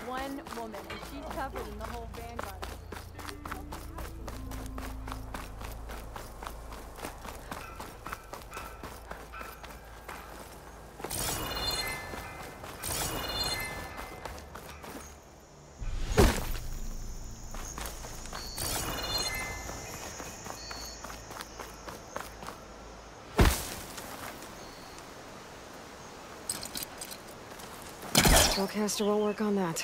One woman, and she's covered in the whole vanguard. Spellcaster won't work on that.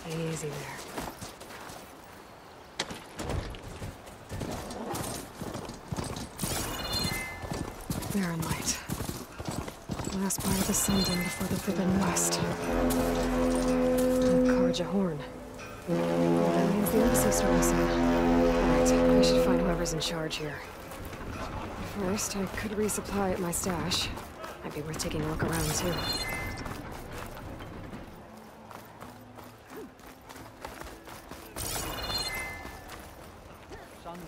Easy there. There in light. Last part of the sun done before the Forbidden West. Carja Horn. That means the Embassy store is Alright, I should find whoever's in charge here. First, I could resupply at my stash. Might be worth taking a look around, too.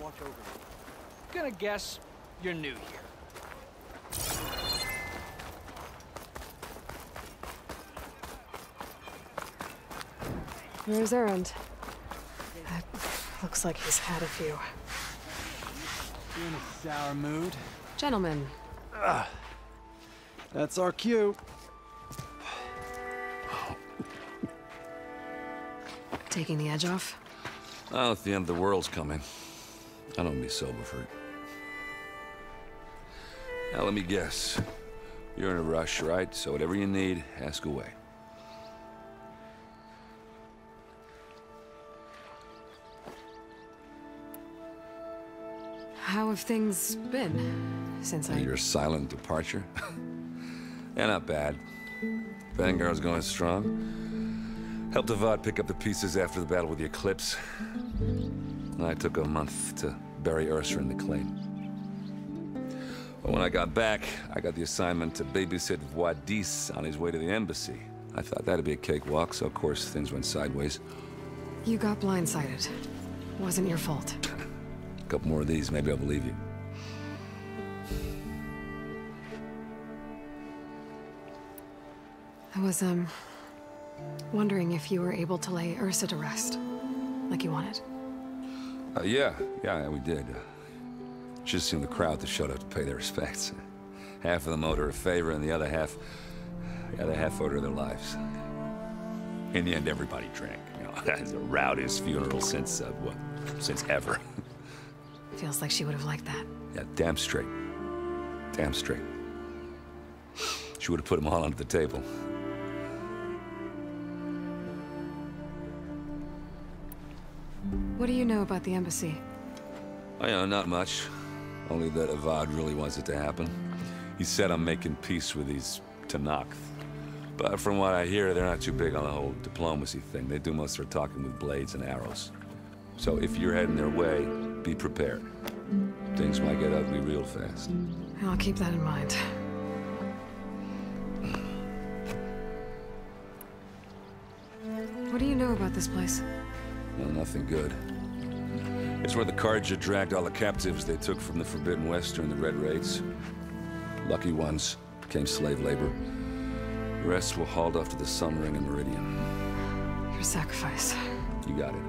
Watch over you. Gonna guess you're new here. Where's Errand? Looks like he's had a few. You in a sour mood? Gentlemen. That's our cue. Taking the edge off? Oh, if the end of the world's coming, I don't be sober for it. Now, let me guess. You're in a rush, right? So whatever you need, ask away. How have things been since Your silent departure? Yeah, not bad. Vanguard's going strong. Helped Avad pick up the pieces after the battle with the Eclipse. I took a month to bury Ursa in the claim. But when I got back, I got the assignment to babysit Wadis on his way to the embassy. I thought that'd be a cakewalk, so of course things went sideways. You got blindsided. Wasn't your fault. A couple more of these, maybe I'll believe you. I was, wondering if you were able to lay Ursa to rest, like you wanted. Yeah, we did. Just seemed the crowd that showed up to pay their respects. Half of them owed her a favor, and the other half owed her their lives. In the end, everybody drank. You know, that's the rowdiest funeral since ever. Feels like she would have liked that. Yeah, damn straight. Damn straight. She would have put them all under the table. What do you know about the embassy? Oh, yeah, not much. Only that Avad really wants it to happen. He said I'm making peace with these Tanakh. But from what I hear, they're not too big on the whole diplomacy thing. They do most of their talking with blades and arrows. So if you're heading their way, be prepared. Things might get ugly real fast. I'll keep that in mind. What do you know about this place? Well, nothing good. It's where the Carja dragged all the captives they took from the Forbidden West during the Red Raids. Lucky ones became slave labor. The rest were hauled off to the Sun Ring and Meridian. Your sacrifice. You got it.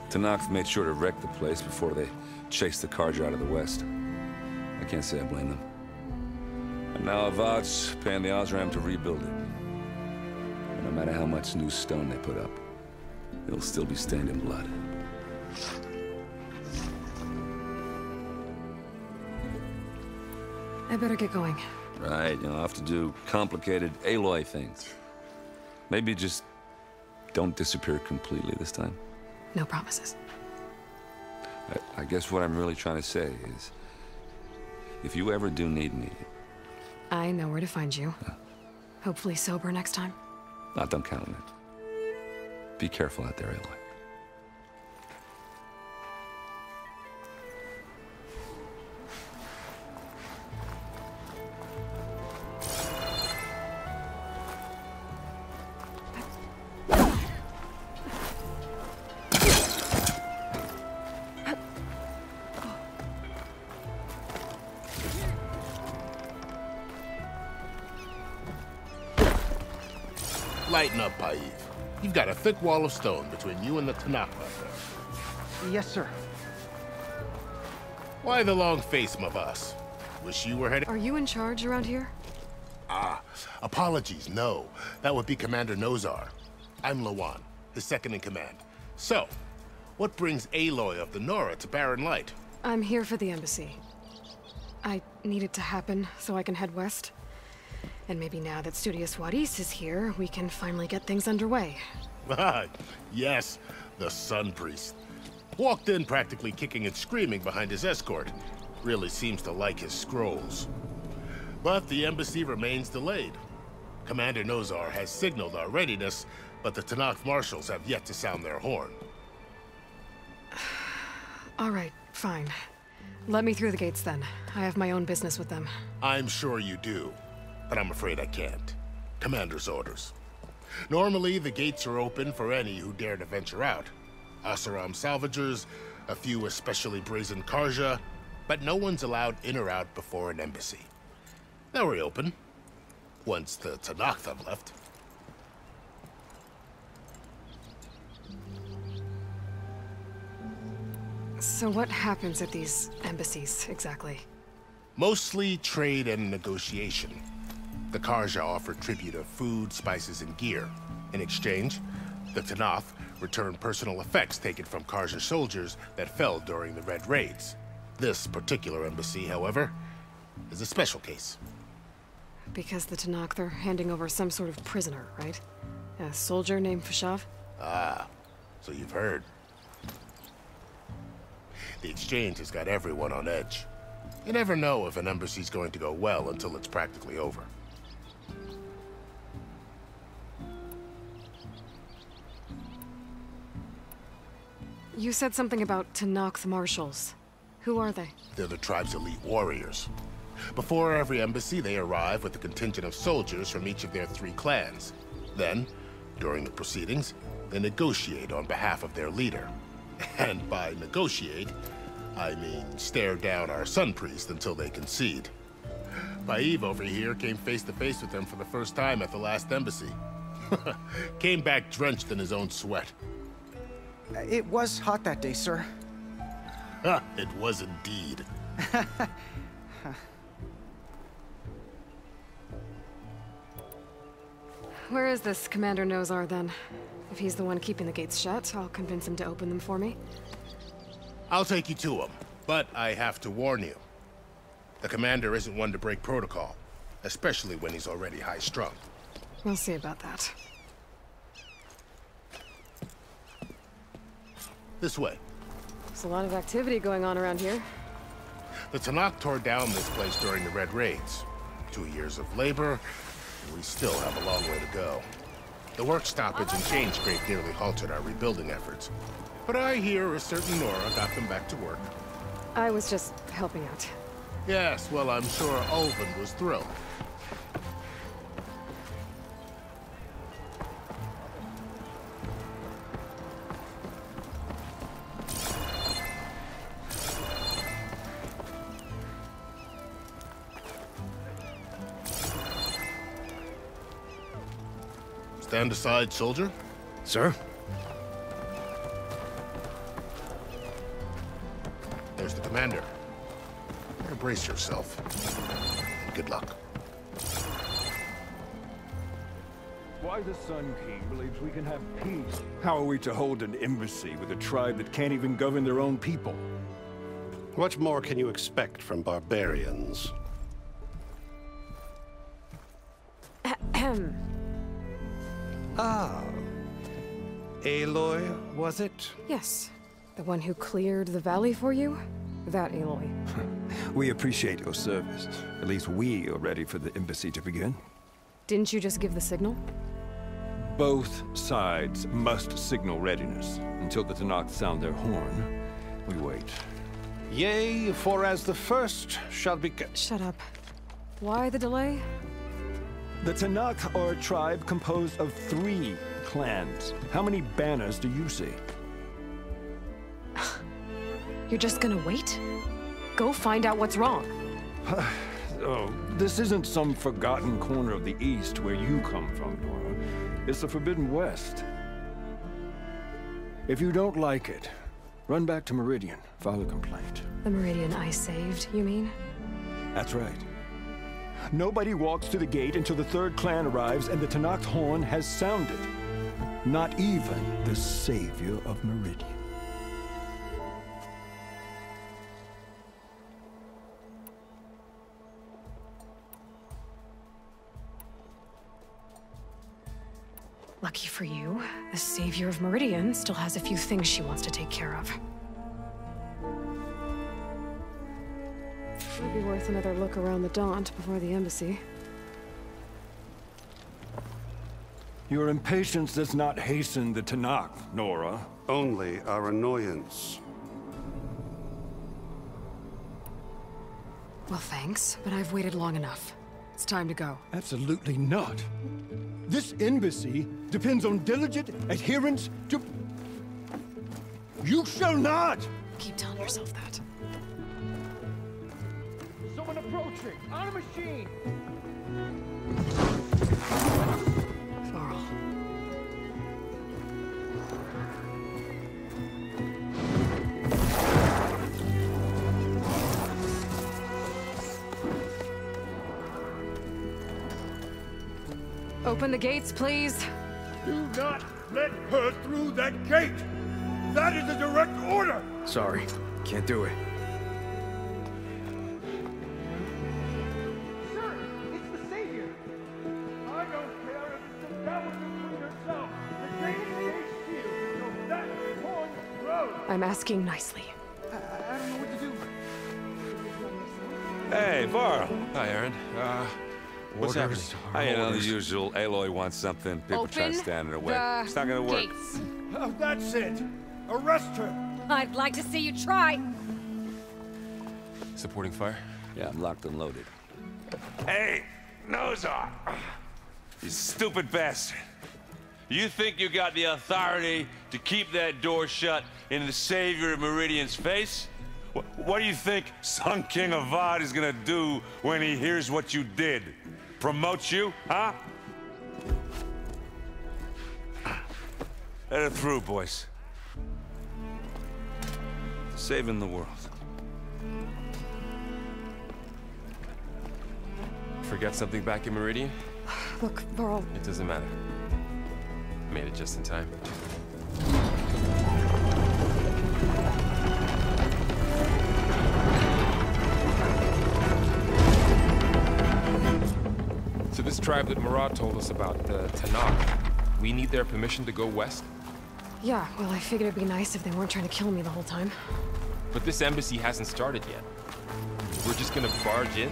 Tanakh made sure to wreck the place before they chased the Carja out of the West. I can't say I blame them. And now Avad's paying the Osram to rebuild it. And no matter how much new stone they put up, it'll still be stained in blood. I better get going. Right, you'll have to do complicated Aloy things. Maybe just don't disappear completely this time. No promises. I guess what I'm really trying to say is, if you ever do need me... I know where to find you. Hopefully sober next time. Don't count on it. Be careful out there, Aloy. Lighten up, Paiv. You've got a thick wall of stone between you and the Tanakh out there. Yes, sir. Why the long face, my boss? Wish you were heading... Are you in charge around here? Apologies, no. That would be Commander Nozar. I'm Lawan, his second-in-command. So, what brings Aloy of the Nora to Barren Light? I'm here for the embassy. I need it to happen so I can head west. And maybe now that Studious Wadis is here, we can finally get things underway. Yes, the Sun Priest. Walked in practically kicking and screaming behind his escort. Really seems to like his scrolls. But the embassy remains delayed. Commander Nozar has signaled our readiness, but the Tanakh marshals have yet to sound their horn. All right, fine. Let me through the gates then. I have my own business with them. I'm sure you do, but I'm afraid I can't. Commander's orders. Normally, the gates are open for any who dare to venture out. Asaram salvagers, a few especially brazen Carja, but no one's allowed in or out before an embassy. They'll reopen, once the Tanakh have left. So what happens at these embassies, exactly? Mostly trade and negotiation. The Carja offer tribute of food, spices, and gear. In exchange, the Tanakh return personal effects taken from Carja soldiers that fell during the Red Raids. This particular embassy, however, is a special case. Because the Tanakh, they're handing over some sort of prisoner, right? A soldier named Fashav? Ah, so you've heard. The exchange has got everyone on edge. You never know if an embassy's going to go well until it's practically over. You said something about Tanakh marshals. Who are they? They're the tribe's elite warriors. Before every embassy, they arrive with a contingent of soldiers from each of their 3 clans. Then, during the proceedings, they negotiate on behalf of their leader. And by negotiate, I mean stare down our Sun Priest until they concede. Paiv over here came face to face with them for the first time at the last embassy. Came back drenched in his own sweat. It was hot that day, sir. It was indeed. Where is this Commander Nozar, then? If he's the one keeping the gates shut, I'll convince him to open them for me. I'll take you to him, but I have to warn you. The commander isn't one to break protocol, especially when he's already high-strung. We'll see about that. This way. There's a lot of activity going on around here. The Tanakh tore down this place during the Red Raids. 2 years of labor, and we still have a long way to go. The work stoppage and change crate nearly halted our rebuilding efforts. But I hear a certain Nora got them back to work. I was just helping out. Yes, well, I'm sure Ulvin was thrilled. Stand aside, soldier. Sir? There's the commander. Now brace yourself. And good luck. Why the Sun King believes we can have peace. How are we to hold an embassy with a tribe that can't even govern their own people? What more can you expect from barbarians? Ahem. Ah. Aloy, was it? Yes. The one who cleared the valley for you? That Aloy. We appreciate your service. At least we are ready for the embassy to begin. Didn't you just give the signal? Both sides must signal readiness. Until the Tanakh sound their horn, we wait. Yea, for as the first shall be... Shut up. Why the delay? The Tanakh are a tribe composed of 3 clans. How many banners do you see? You're just gonna wait? Go find out what's wrong. Oh, this isn't some forgotten corner of the East where you come from, Nora. It's the Forbidden West. If you don't like it, run back to Meridian, file a complaint. The Meridian I saved, you mean? That's right. Nobody walks to the gate until the 3rd clan arrives and the Tanakh horn has sounded. Not even the savior of Meridian. Lucky for you, the savior of Meridian still has a few things she wants to take care of. Might be worth another look around the Daunt before the embassy. Your impatience does not hasten the Tanakh, Nora. Only our annoyance. Well, thanks, but I've waited long enough. It's time to go. Absolutely not. This embassy depends on diligent adherence to... You shall not! Keep telling yourself that. Someone approaching! On a machine! Varl. Open the gates, please. Do not let her through that gate! That is a direct order! Sorry, can't do it. Sir, it's the Savior! I don't care if it's the devil between herself. The gate is sealed, so that horn grows. I'm asking nicely. I don't know what to do. Hey, Varl. Hi, Aaron. What's happening? You know, the usual. Aloy wants something. People try to stand in her way. It's not gonna work. Gates. Oh, that's it! Arrest her! I'd like to see you try. Supporting fire? Yeah, I'm locked and loaded. Hey, Nozar! You stupid bastard. You think you got the authority to keep that door shut in the savior of Meridian's face? What do you think Sun King Avad is gonna do when he hears what you did? Promote you, huh? Let it through, boys. Saving the world. Forget something back in Meridian? Look, Varl. It doesn't matter. Made it just in time. So this tribe that Murad told us about, the Tanakh, we need their permission to go west? Yeah, well, I figured it'd be nice if they weren't trying to kill me the whole time. But this embassy hasn't started yet. We're just gonna barge in?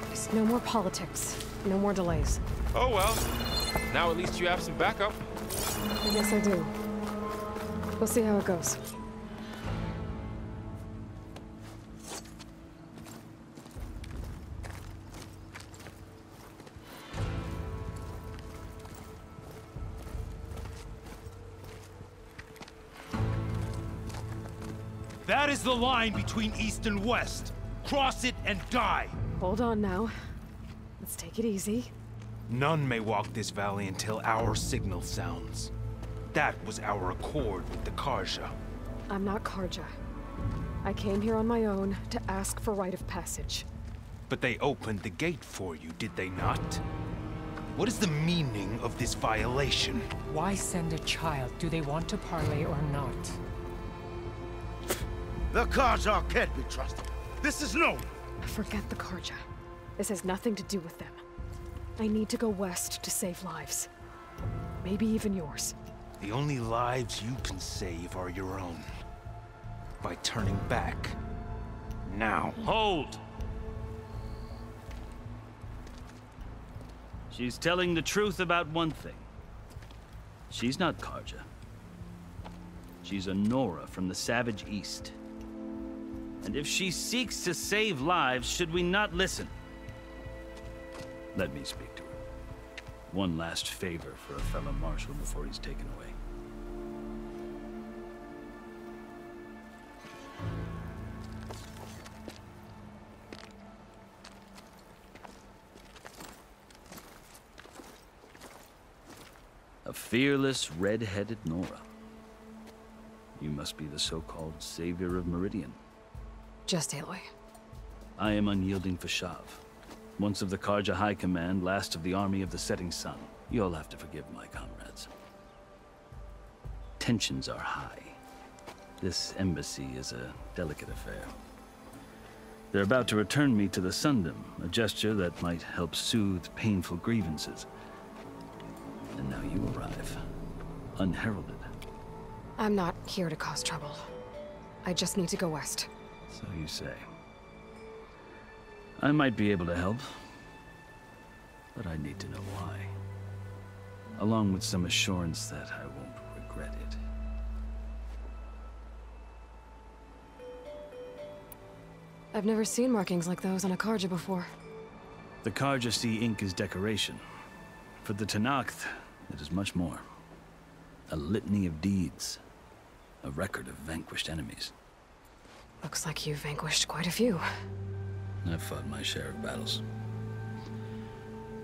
Just no more politics. No more delays. Oh well. Now at least you have some backup. I guess I do. We'll see how it goes. That is the line between East and West. Cross it and die. Hold on now. Let's take it easy. None may walk this valley until our signal sounds. That was our accord with the Karja. I'm not Karja. I came here on my own to ask for rite of passage. But they opened the gate for you, did they not? What is the meaning of this violation? Why send a child? Do they want to parley or not? The Karja can't be trusted. This is known. Forget the Karja. This has nothing to do with them. I need to go west to save lives. Maybe even yours. The only lives you can save are your own. By turning back. Now. Hold! She's telling the truth about one thing. She's not Karja. She's a Nora from the Savage East. And if she seeks to save lives, should we not listen? Let me speak to her. One last favor for a fellow marshal before he's taken away. A fearless, red-headed Nora. You must be the so-called savior of Meridian. Just Aloy. I am unyielding Fashav. Once of the Karja High Command, last of the army of the setting sun. You'll have to forgive my comrades. Tensions are high. This embassy is a delicate affair. They're about to return me to the Sundom, a gesture that might help soothe painful grievances. And now you arrive, unheralded. I'm not here to cause trouble. I just need to go west. So you say. I might be able to help, but I need to know why. Along with some assurance that I won't regret it. I've never seen markings like those on a Karja before. The Karja see ink as decoration. For the Tenakth, it is much more. A litany of deeds. A record of vanquished enemies. Looks like you've vanquished quite a few. I've fought my share of battles.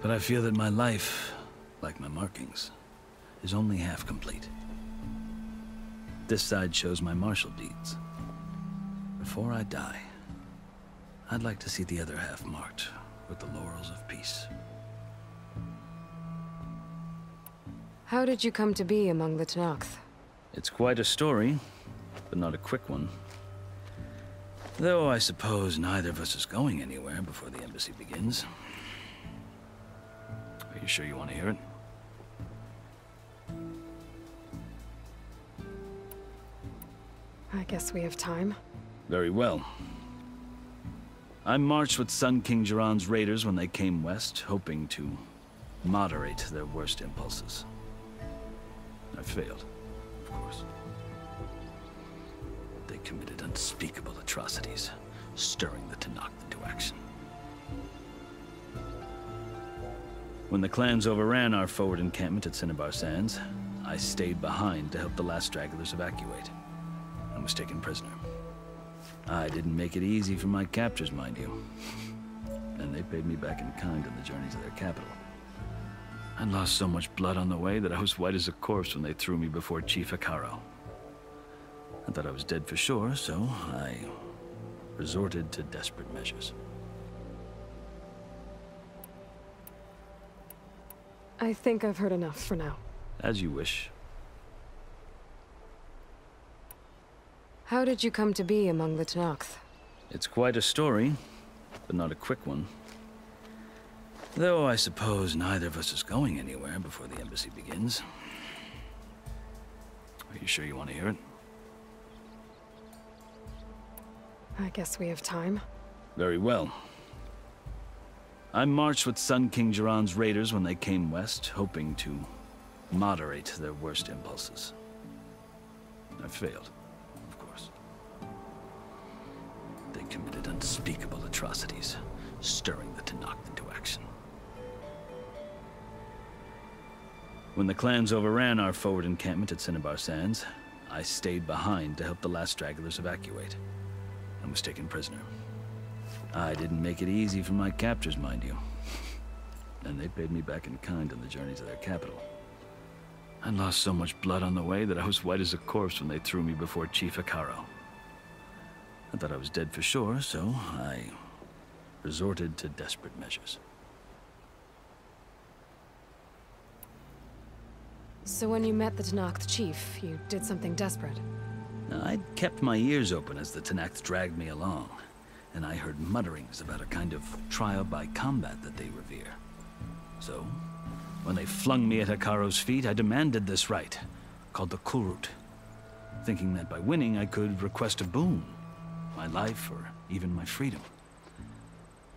But I feel that my life, like my markings, is only half complete. This side shows my martial deeds. Before I die, I'd like to see the other half marked with the laurels of peace. How did you come to be among the Tenakth? It's quite a story, but not a quick one. Though I suppose neither of us is going anywhere before the embassy begins. Are you sure you want to hear it? I guess we have time. Very well. I marched with Sun King Jiran's raiders when they came west, hoping to moderate their worst impulses. I failed, of course. They committed unspeakable atrocities, stirring the Tenakth into action. When the clans overran our forward encampment at Cinnabar Sands, I stayed behind to help the last stragglers evacuate. I was taken prisoner. I didn't make it easy for my captors, mind you. And they paid me back in kind on the journey to their capital. I lost so much blood on the way that I was white as a corpse when they threw me before Chief Hikaro. I thought I was dead for sure, so I resorted to desperate measures. I think I've heard enough for now. As you wish. How did you come to be among the Tenakth? It's quite a story, but not a quick one. Though I suppose neither of us is going anywhere before the embassy begins. Are you You sure you want to hear it? I guess we have time. Very well. I marched with Sun King Jiran's raiders when they came west, hoping to moderate their worst impulses. I failed, of course. They committed unspeakable atrocities, stirring the Tenakth into action. When the clans overran our forward encampment at Cinnabar Sands, I stayed behind to help the last stragglers evacuate, and was taken prisoner. I didn't make it easy for my captors, mind you. And they paid me back in kind on the journey to their capital. I lost so much blood on the way that I was white as a corpse when they threw me before Chief Hekarro. I thought I was dead for sure, so I resorted to desperate measures. So when you met the Tenakth chief, you did something desperate? I'd kept my ears open as the Tenakth dragged me along, and I heard mutterings about a kind of trial by combat that they revere. So, when they flung me at Hekarro's feet, I demanded this right, called the Kulrut, thinking that by winning I could request a boon, my life or even my freedom.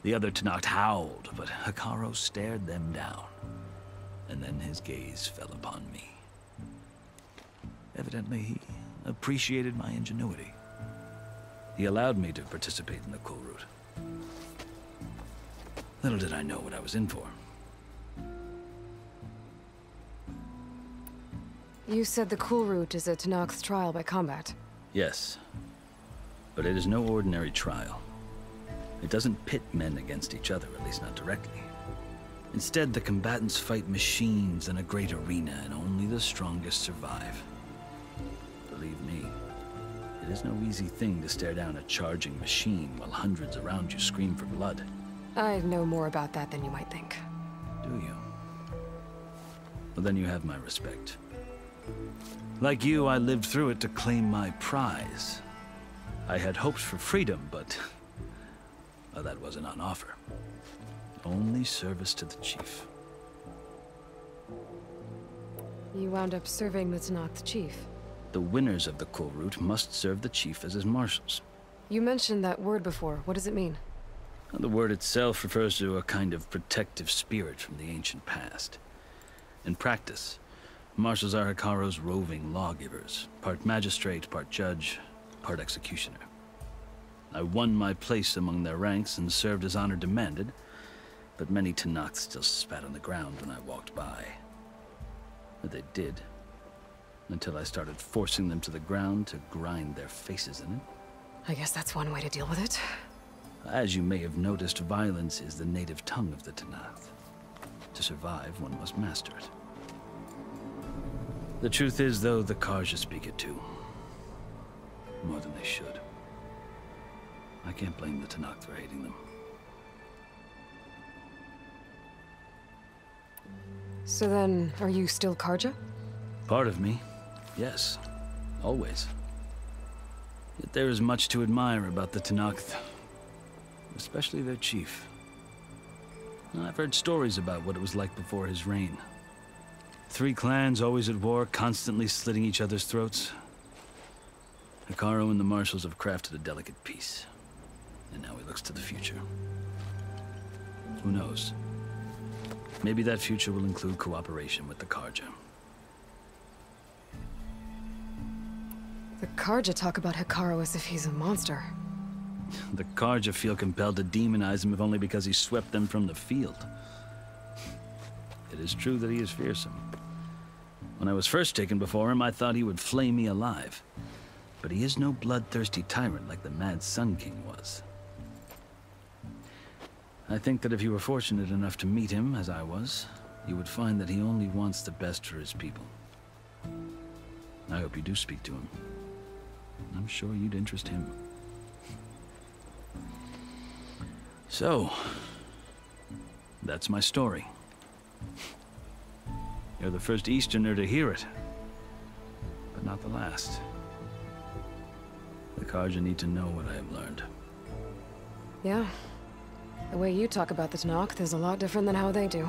The other Tenakth howled, but Hekarro stared them down, and then his gaze fell upon me. Evidently, he appreciated my ingenuity. He allowed me to participate in the Kulrut. Little did I know what I was in for. You said the Kulrut is a Tenakth trial by combat. Yes, but it is no ordinary trial. It doesn't pit men against each other, at least not directly. Instead, the combatants fight machines in a great arena, and only the strongest survive. Believe me, it is no easy thing to stare down a charging machine while hundreds around you scream for blood. I know more about that than you might think. Do you? Well, then you have my respect. Like you, I lived through it to claim my prize. I had hoped for freedom, but well, that wasn't on offer. Only service to the chief. You wound up serving the Tenakth chief. The winners of the Kulrut must serve the chief as his marshals. You mentioned that word before. What does it mean? The word itself refers to a kind of protective spirit from the ancient past. In practice, marshals are Hekarro's roving lawgivers, part magistrate, part judge, part executioner. I won my place among their ranks and served as honor demanded, but many Tenakth still spat on the ground when I walked by. But they did, until I started forcing them to the ground to grind their faces in it. I guess that's one way to deal with it. As you may have noticed, violence is the native tongue of the Tenakth. To survive, one must master it. The truth is, though, the Karja speak it too. More than they should. I can't blame the Tenakth for hating them. So then, are you still Karja? Part of me, yes. Always. Yet there is much to admire about the Tenakth. Especially their chief. I've heard stories about what it was like before his reign. 3 clans always at war, constantly slitting each other's throats. Hekarro and the marshals have crafted a delicate peace. And now he looks to the future. Who knows? Maybe that future will include cooperation with the Karja. The Karja talk about Hekarro as if he's a monster. The Karja feel compelled to demonize him if only because he swept them from the field. It is true that he is fearsome. When I was first taken before him, I thought he would flay me alive. But he is no bloodthirsty tyrant like the Mad Sun King was. I think that if you were fortunate enough to meet him, as I was, you would find that he only wants the best for his people. I hope you do speak to him. I'm sure you'd interest him. So, that's my story. You're the first Easterner to hear it, but not the last. The Karja need to know what I have learned. Yeah. The way you talk about the Tenakth is a lot different than how they do.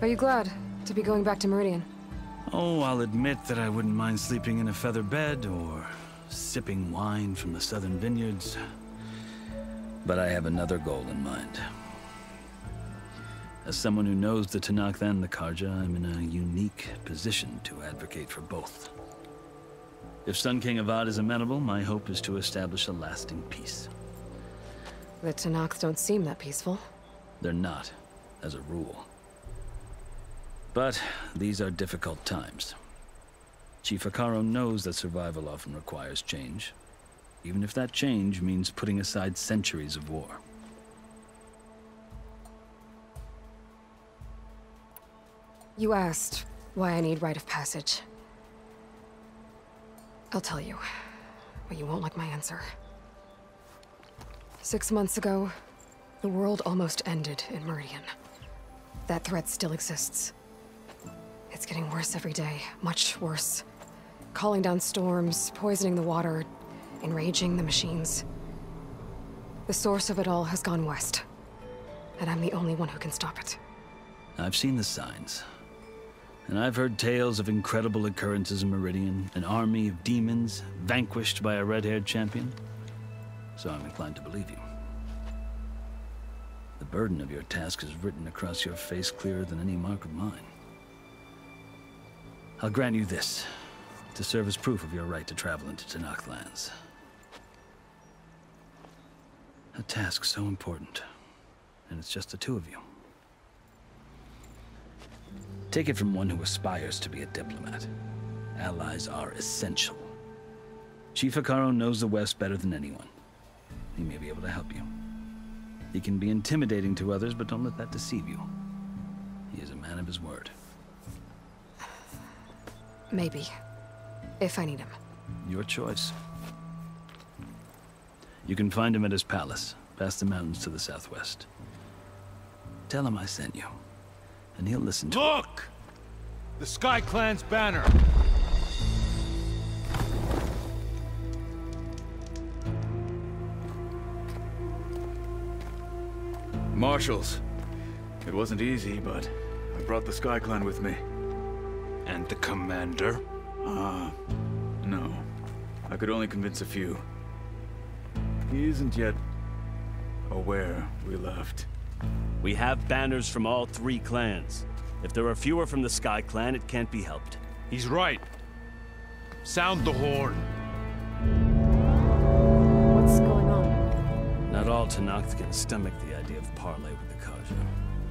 Are you glad to be going back to Meridian? Oh, I'll admit that I wouldn't mind sleeping in a feather bed or sipping wine from the southern vineyards. But I have another goal in mind. As someone who knows the Tenakth and the Karja, I'm in a unique position to advocate for both. If Sun King Avad is amenable, my hope is to establish a lasting peace. The Tenakth don't seem that peaceful. They're not, as a rule. But these are difficult times. Chief Hekarro knows that survival often requires change, even if that change means putting aside centuries of war. You asked why I need rite of passage. I'll tell you, but you won't like my answer. 6 months ago, the world almost ended in Meridian. That threat still exists. It's getting worse every day, much worse. Calling down storms, poisoning the water, enraging the machines. The source of it all has gone west, and I'm the only one who can stop it. I've seen the signs. And I've heard tales of incredible occurrences in Meridian, an army of demons vanquished by a red-haired champion. So I'm inclined to believe you. The burden of your task is written across your face clearer than any mark of mine. I'll grant you this, to serve as proof of your right to travel into Tenakth lands. A task so important, and it's just the two of you. Take it from one who aspires to be a diplomat. Allies are essential. Chief Hekarro knows the West better than anyone. He may be able to help you. He can be intimidating to others, but don't let that deceive you. He is a man of his word. Maybe. If I need him. Your choice. You can find him at his palace, past the mountains to the southwest. Tell him I sent you, and he'll listen to it. Look! The Sky Clan's banner! Marshals. It wasn't easy, but I brought the Sky Clan with me. And the commander? No. I could only convince a few. He isn't yet aware we left. We have banners from all 3 clans. If there are fewer from the Sky Clan, it can't be helped. He's right. Sound the horn. What's going on? Not all Tenakth can stomach the idea of parley with the Karja,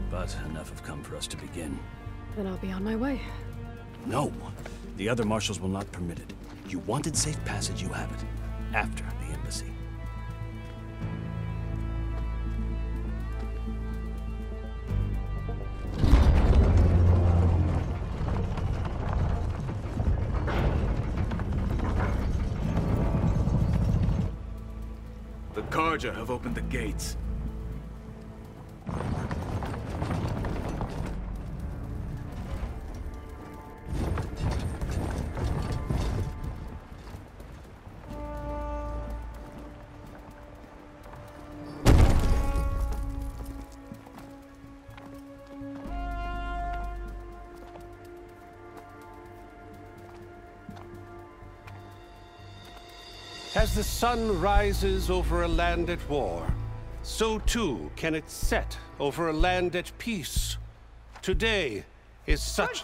but enough have come for us to begin. Then I'll be on my way. No. The other marshals will not permit it. You wanted safe passage, you have it. After the embassy. The Karja have opened the gates. As the sun rises over a land at war, so too can it set over a land at peace. Today is such...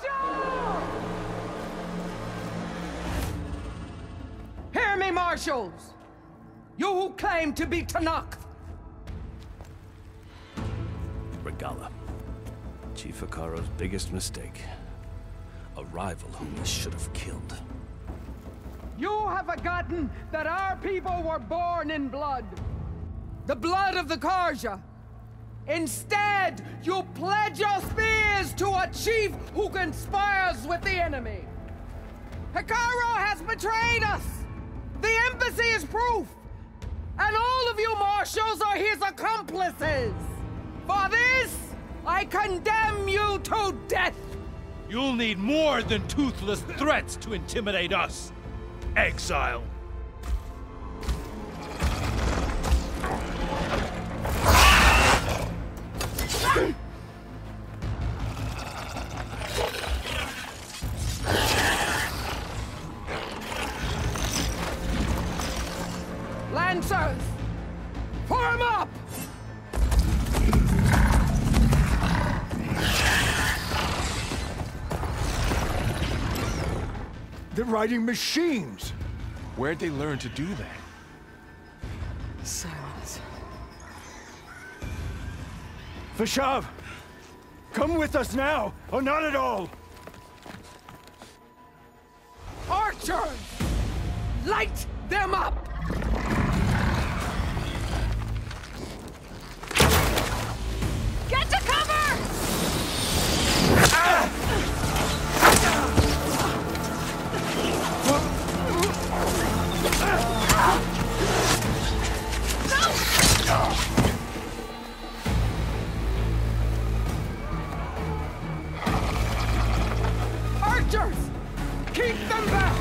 Hear me, marshals! You who claim to be Tenakth! Regala. Chief Hekarro's biggest mistake. A rival whom he should have killed. You have forgotten that our people were born in blood. The blood of the Karja. Instead, you pledge your spears to a chief who conspires with the enemy. Hekarro has betrayed us. The embassy is proof. And all of you marshals are his accomplices. For this, I condemn you to death. You'll need more than toothless threats to intimidate us. Exile. Lancers! Form up! They're riding machines! Where'd they learn to do that? Silence. Vashav! Come with us now, or not at all! Archers! Light them up! Get to cover! Archers! Keep them back!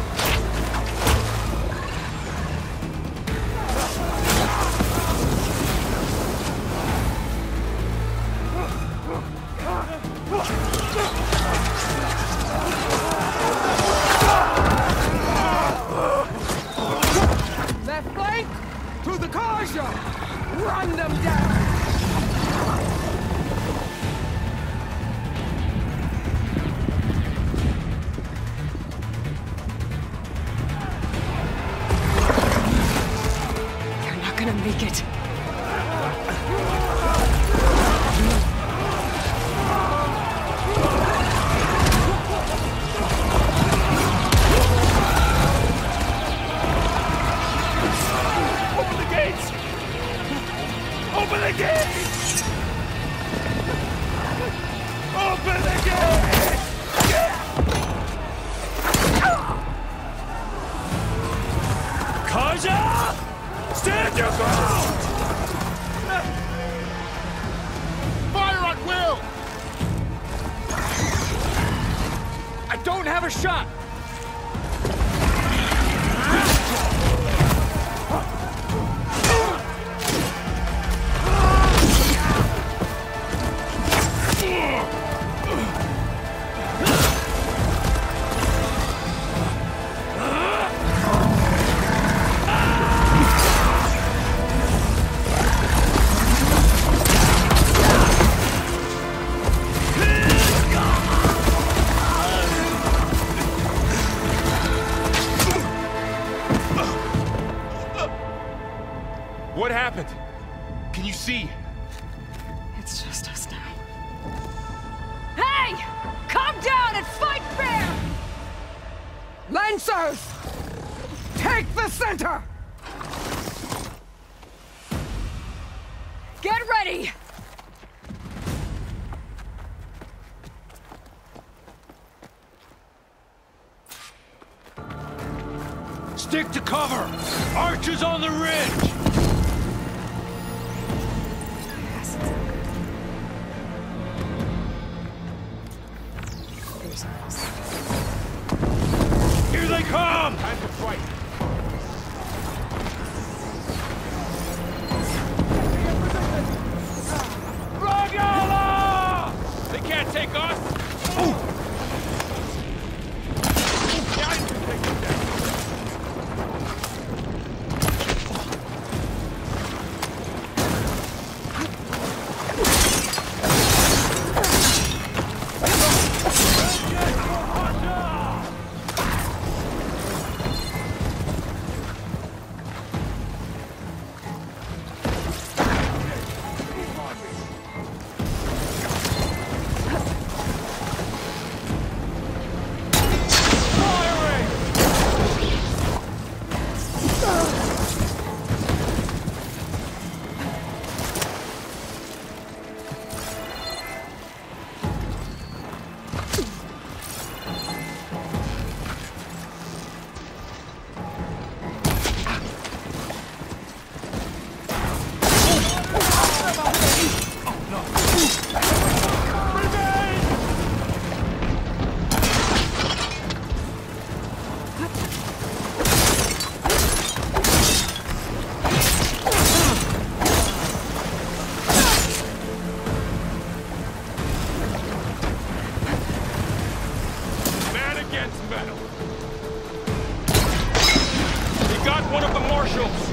Left flank! To the Karja! Run them down! They're not gonna make it. Open the gates! Open the gates! Open the gates! Kaja! Stand your ground! Fire at will! I don't have a shot! What happened? Can you see? It's just us now. Hey! Calm down and fight fair! Lancers! Take the center! Get ready! Stick to cover! Archers on the ridge! Here they come! Time to fight. Ragala! They can't take us! Yeah, I can take them down. metal. He got one of the marshals.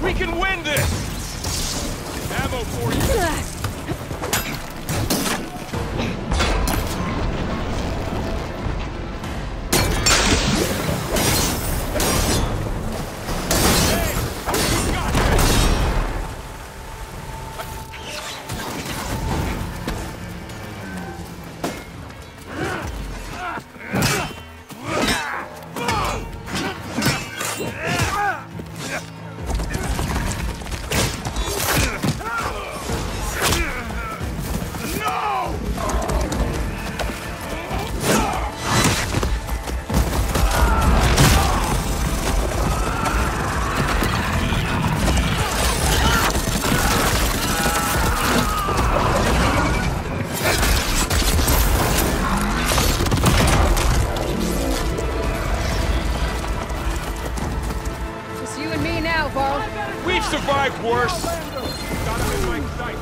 We can win this! Ammo for you! We've survived worse! Got him in my sight!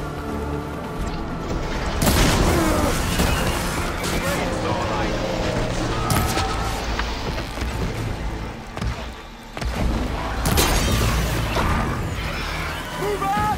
Move out!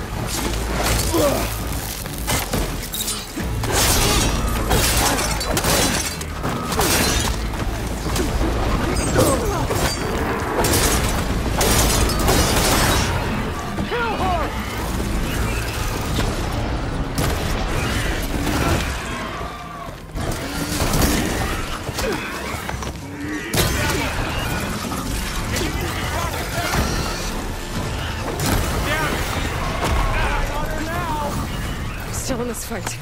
Still in this fight.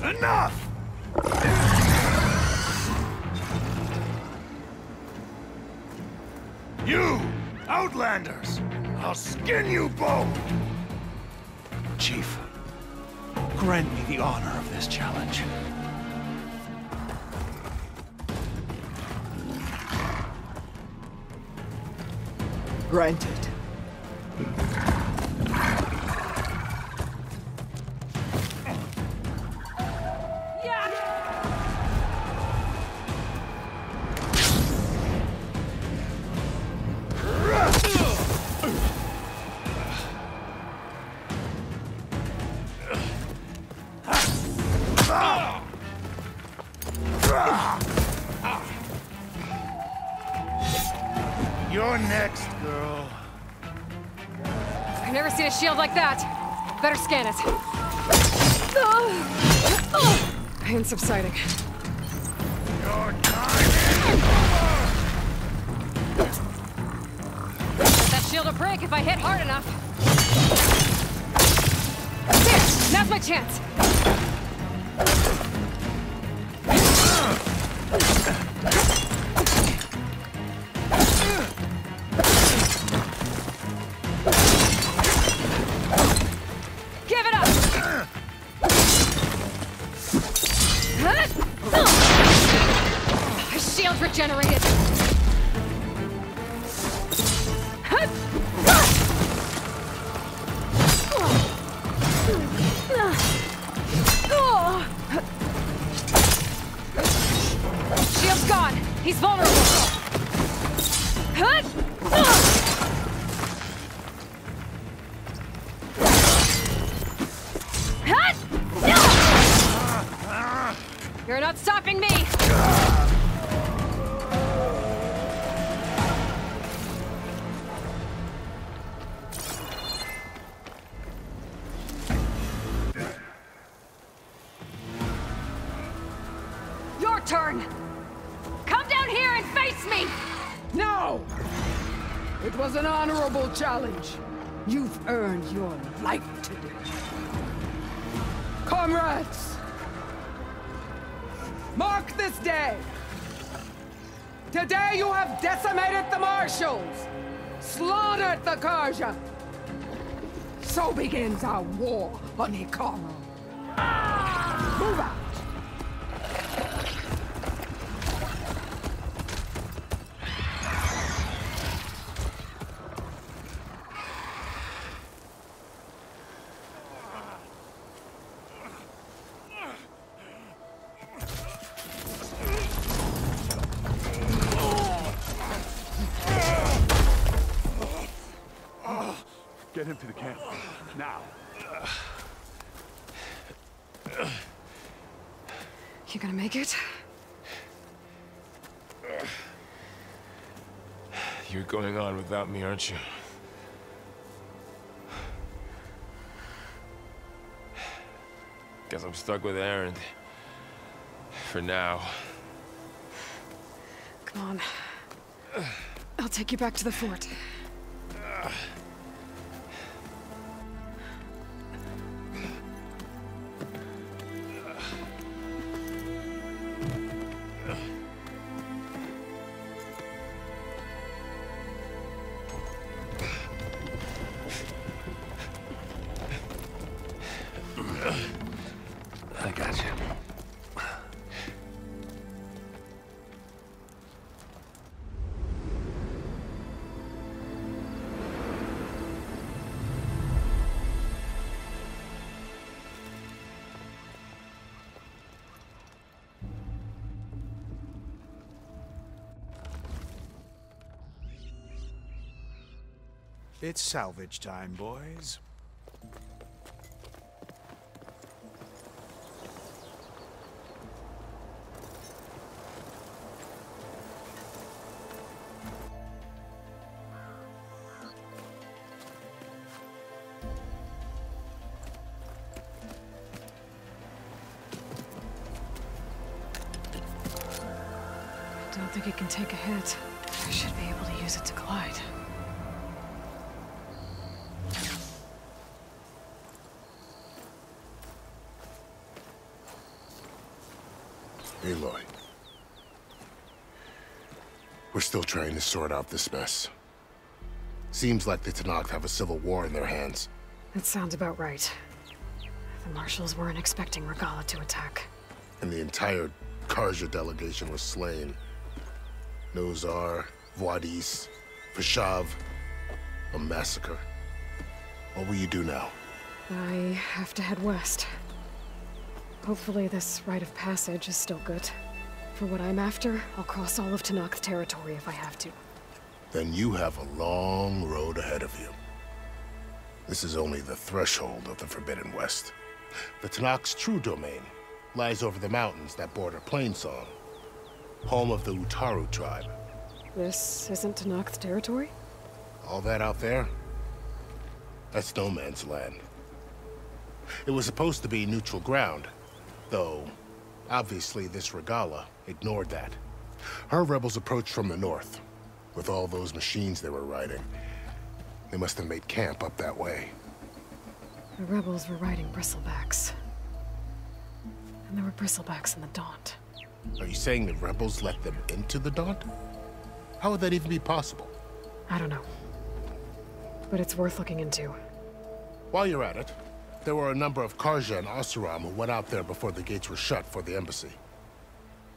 Enough! You, Outlanders! I'll skin you both! Chief, grant me the honor of this challenge. Granted. You're next, girl. I've never seen a shield like that. Better scan it. Pain subsiding. Your time is Let that shield will break if I hit hard enough. There! Now's my chance! Give it up! Shield regenerated! Shield's gone! He's vulnerable! You're not stopping me! Your turn! Come down here and face me! No! It was an honorable challenge. You've earned your life today. Comrades! Mark this day! Today you have decimated the Marshals! Slaughtered the Karja! So begins our war on Hikaru. Move out! Get him to the camp. Now. You gonna make it? You're going on without me, aren't you? Guess I'm stuck with Aaron. For now. Come on. I'll take you back to the fort. I got you. It's salvage time, boys. I don't think it can take a hit. I should be able to use it to glide. Aloy. We're still trying to sort out this mess. Seems like the Tenakth have a civil war in their hands. That sounds about right. The Marshals weren't expecting Regala to attack. And the entire Karja delegation was slain. Nozar, Vuadis, Vashav, a massacre. What will you do now? I have to head west. Hopefully this rite of passage is still good. For what I'm after, I'll cross all of Tenakth territory if I have to. Then you have a long road ahead of you. This is only the threshold of the Forbidden West. The Tenakth's true domain lies over the mountains that border Plainsong, home of the Utaru tribe. This isn't Tenakth territory? All that out there? That's no man's land. It was supposed to be neutral ground, though obviously this Regala ignored that. Her rebels approached from the north, with all those machines they were riding. They must have made camp up that way. The rebels were riding bristlebacks. And there were bristlebacks in the Daunt. Are you saying the rebels let them into the Daunt? How would that even be possible? I don't know. But it's worth looking into. While you're at it, there were a number of Karja and Oseram who went out there before the gates were shut for the embassy.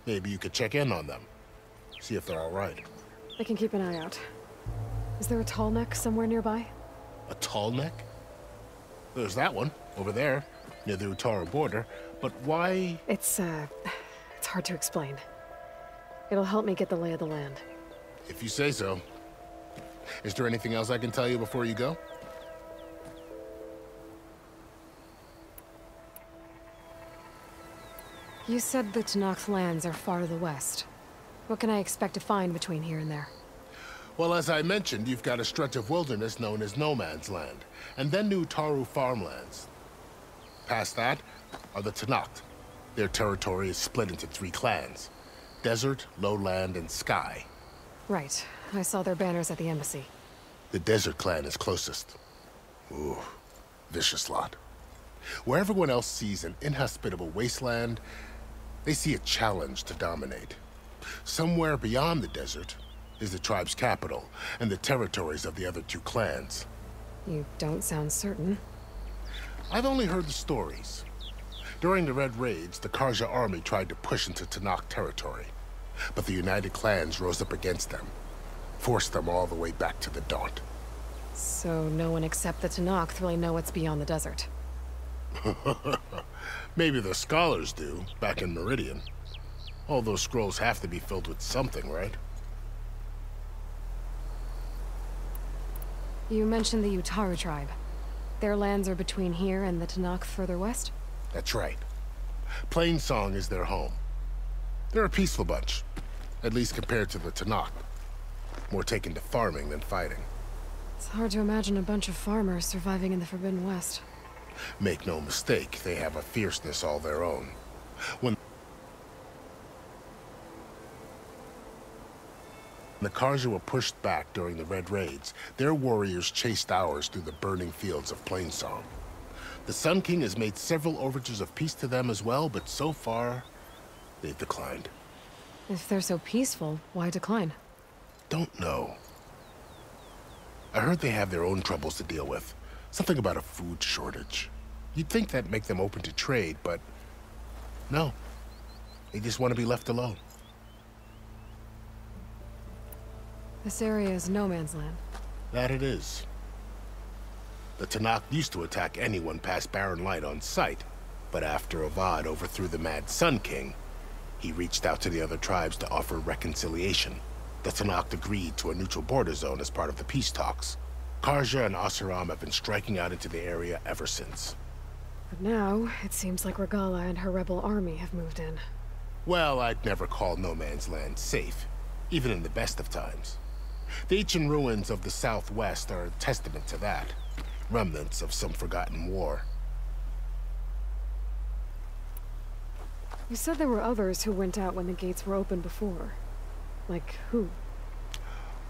Maybe you could check in on them. See if they're all right. I can keep an eye out. Is there a tall neck somewhere nearby? A tall neck? There's that one, over there, near the Utaru border. But why? It's hard to explain. It'll help me get the lay of the land. If you say so. Is there anything else I can tell you before you go? You said the Tenakth lands are far to the west. What can I expect to find between here and there? Well, as I mentioned, you've got a stretch of wilderness known as No Man's Land, and then new Taru farmlands. Past that are the Tenakth. Their territory is split into 3 clans: Desert, Lowland, and Sky. Right. I saw their banners at the embassy. The Desert clan is closest. Ooh, vicious lot. Where everyone else sees an inhospitable wasteland, they see a challenge to dominate. Somewhere beyond the desert is the tribe's capital and the territories of the other 2 clans. You don't sound certain. I've only heard the stories. During the Red Raids, the Karja army tried to push into Tenakth territory, but the United Clans rose up against them, forced them all the way back to the Daunt. So no one except the Tenakth really know what's beyond the desert. Maybe the scholars do, back in Meridian. All those scrolls have to be filled with something, right? You mentioned the Utaru tribe. Their lands are between here and the Tenakth further west? That's right. Plainsong is their home. They're a peaceful bunch, at least compared to the Tenakth. More taken to farming than fighting. It's hard to imagine a bunch of farmers surviving in the Forbidden West. Make no mistake, they have a fierceness all their own. When the Karja were pushed back during the Red Raids, their warriors chased ours through the burning fields of Plainsong. The Sun King has made several overtures of peace to them as well, but so far, they've declined. If they're so peaceful, why decline? Don't know. I heard they have their own troubles to deal with. Something about a food shortage. You'd think that'd make them open to trade, but no. They just want to be left alone. This area is no man's land. That it is. The Tenakth used to attack anyone past Barren Light on sight, but after Avad overthrew the Mad Sun King, he reached out to the other tribes to offer reconciliation. The Tenakth agreed to a neutral border zone as part of the peace talks. Karja and Oseram have been striking out into the area ever since. But now, it seems like Regala and her rebel army have moved in. Well, I'd never call No Man's Land safe, even in the best of times. The ancient ruins of the Southwest are a testament to that. Remnants of some forgotten war. You said there were others who went out when the gates were open before. Like who?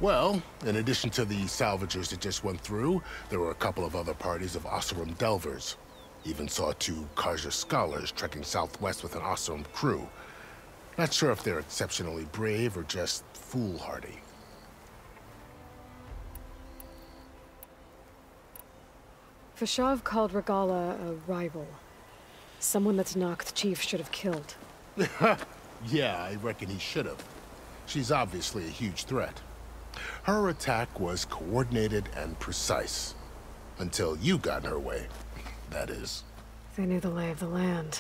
Well, in addition to the salvagers that just went through, there were a couple of other parties of Oseram delvers. Even saw 2 Karja scholars trekking southwest with an Oseram crew. Not sure if they're exceptionally brave or just foolhardy. Fashav called Regala a rival. Someone the Tenakth chief should have killed. Yeah, I reckon he should have. She's obviously a huge threat. Her attack was coordinated and precise. Until you got in her way, that is. They knew the lay of the land.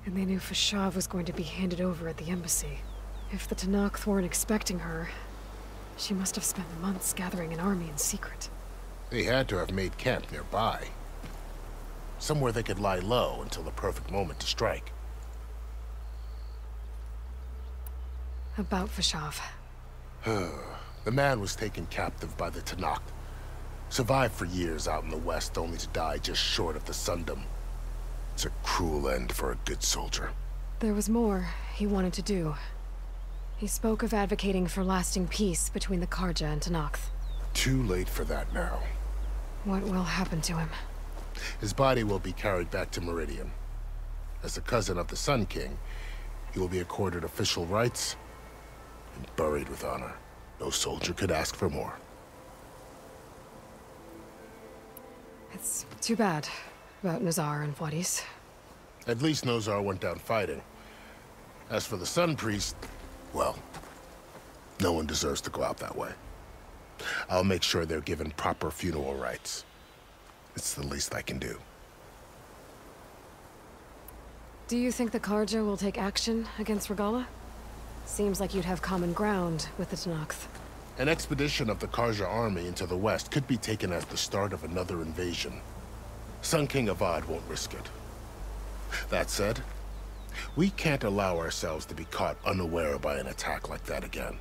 And they knew Fashav was going to be handed over at the embassy. If the Tenakth weren't expecting her, she must have spent months gathering an army in secret. They had to have made camp nearby. Somewhere they could lie low until the perfect moment to strike. About Fashav. The man was taken captive by the Tenakth. Survived for years out in the west, only to die just short of the Sundom. It's a cruel end for a good soldier. There was more he wanted to do. He spoke of advocating for lasting peace between the Karja and Tenakth. Too late for that now. What will happen to him? His body will be carried back to Meridian. As a cousin of the Sun King, he will be accorded official rights and buried with honor. No soldier could ask for more. It's too bad about Nazar and Wadis. At least Nozar went down fighting. As for the Sun Priest, well, no one deserves to go out that way. I'll make sure they're given proper funeral rites. It's the least I can do. Do you think the Karja will take action against Regala? Seems like you'd have common ground with the Tenakth. An expedition of the Karja army into the west could be taken as the start of another invasion. Sun King Avad won't risk it. That said, We can't allow ourselves to be caught unaware by an attack like that again.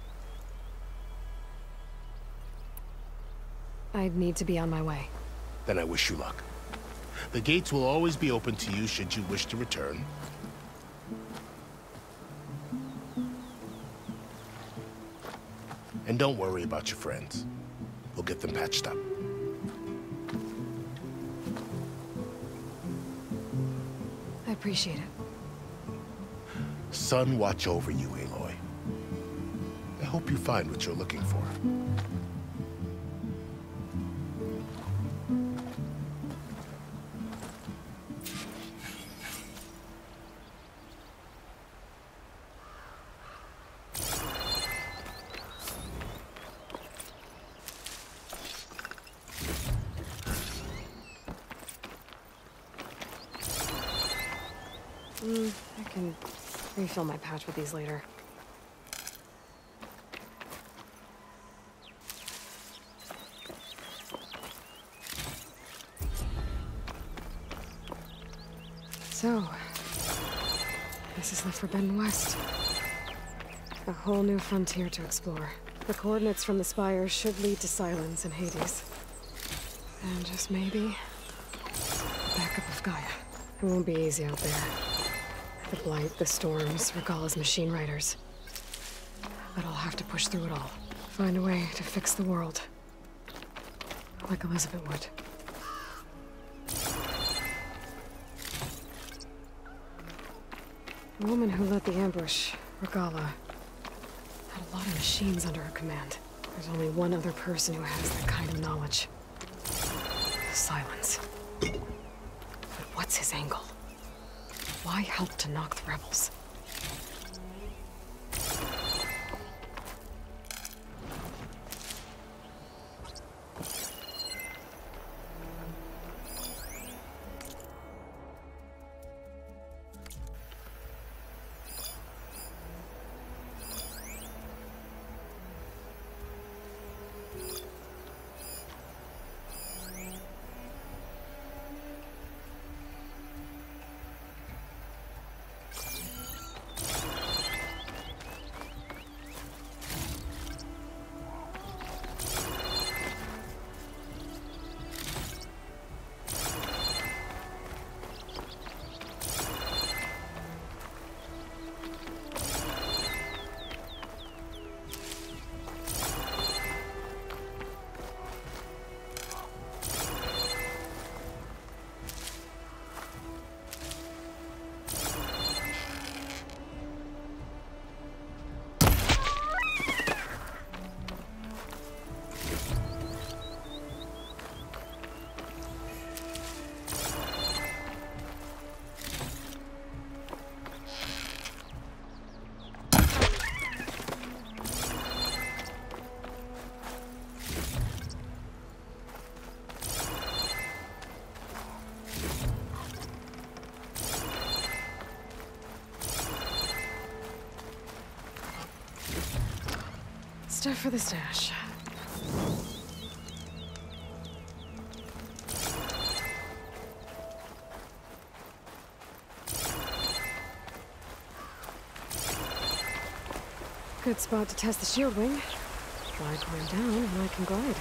I'd need to be on my way. Then I wish you luck. The gates will always be open to you should you wish to return. And don't worry about your friends. We'll get them patched up. I appreciate it. Sun watch over you, Aloy. I hope you find what you're looking for. I can refill my pouch with these later. So, this is the Forbidden West. A whole new frontier to explore. The coordinates from the spires should lead to Silence and Hades. And just maybe, the backup of Gaia. It won't be easy out there. The Blight, the Storms, Regalla's machine riders. But I'll have to push through it all. Find a way to fix the world. Like Elizabeth would. The woman who led the ambush, Regalla, had a lot of machines under her command. There's only one other person who has that kind of knowledge. Silence. But what's his angle? Why help to knock the rebels? Stuff for the stash. Good spot to test the shield wing. Fly climb down and I can glide.